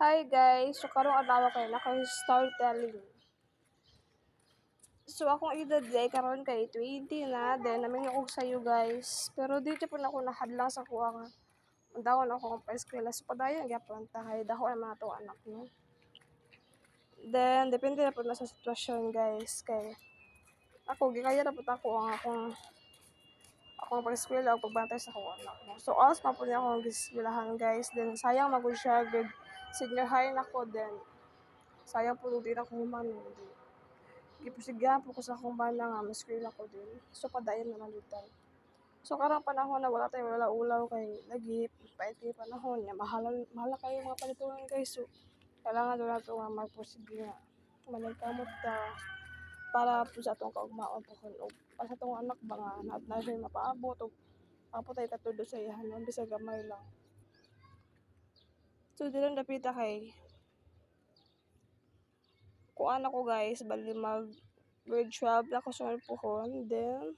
Hi guys! So karong adlaw kay naka-storytelling. So akong edad day karon kay 20 na, then naminyo og sayo guys. Pero dito po na ako nahadlang sa kuha nga. Dawon ako pa eskwela. So padayon gyapon ta kay dako ang mga tong anak no. Then depende na po na sa sitwasyon guys kay ako gikaya na po ako ang akong pag-eskwela o pagbantay sa akong anak no. So as pa po niya akong giskwelahan guys. Then sayang magud siya grade senior high na ko then sayang po di na ko human. Gipusigyan po ko sa akong bana nga maskwela ko din. So padayon naman utan. So karong panahon na wala tayo wala ulaw kay lagi pait kay panahon nga mahal kayo mga palitunan guys. So kailangan do nato nga magpursige nga maningkamot ta para po sa atong kaugmaon po kun og para sa atong anak ba nga na siya mapaabot og apo tayo katudo sa iyahan man bisag gamay lang. So dili dapita kay kuan ako guys bali mag grade 12 na ako sunod pohon then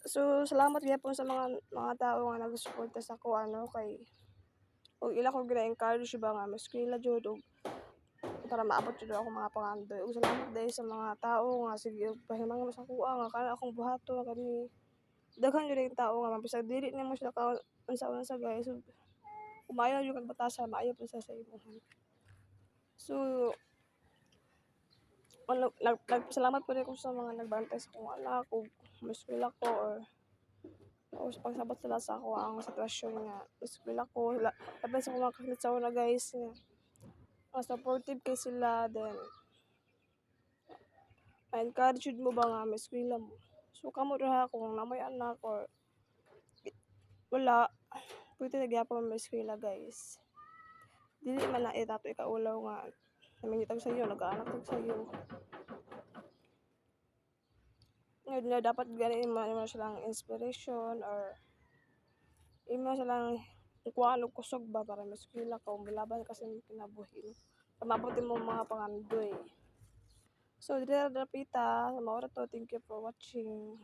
so salamat gyapon sa mga tao nga nagsuporta sa ako kay og ila ko gina-encourage ba nga maskwela jud og para maabot jud ako mga pangandoy ug salamat dai sa mga tao nga sige pahimangon sa kuha nga kana akong buhaton kani daghan jud ang tao nga bisag dili nimo sila ka unsa guys umayaw jud kag batasan maayo pud sa imong so nagpasalamat po rin ako sa mga nagbantay sa akong anak ug maskwela ko or sa pagsabot sila sa ako ang sitwasyon nga eskwela ko laban sa mga kakilitsaw na guys nga supportive kay sila then ma-encourage mo ba nga maskwela mo so kamo ra kung namoy anak or wala pwede na gyapon maskwela guys dili man na itato ikaulaw nga namingitag sayo nag-aanak tag sayo ngayon nga dapat gani mo silang inspiration or imo silang kuhaan og kusog ba para maskwela ka milaban kasi kinabuhi mabot mo mga pangandoy so dili dapita mao ra to thank you for watching.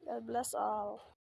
God bless all.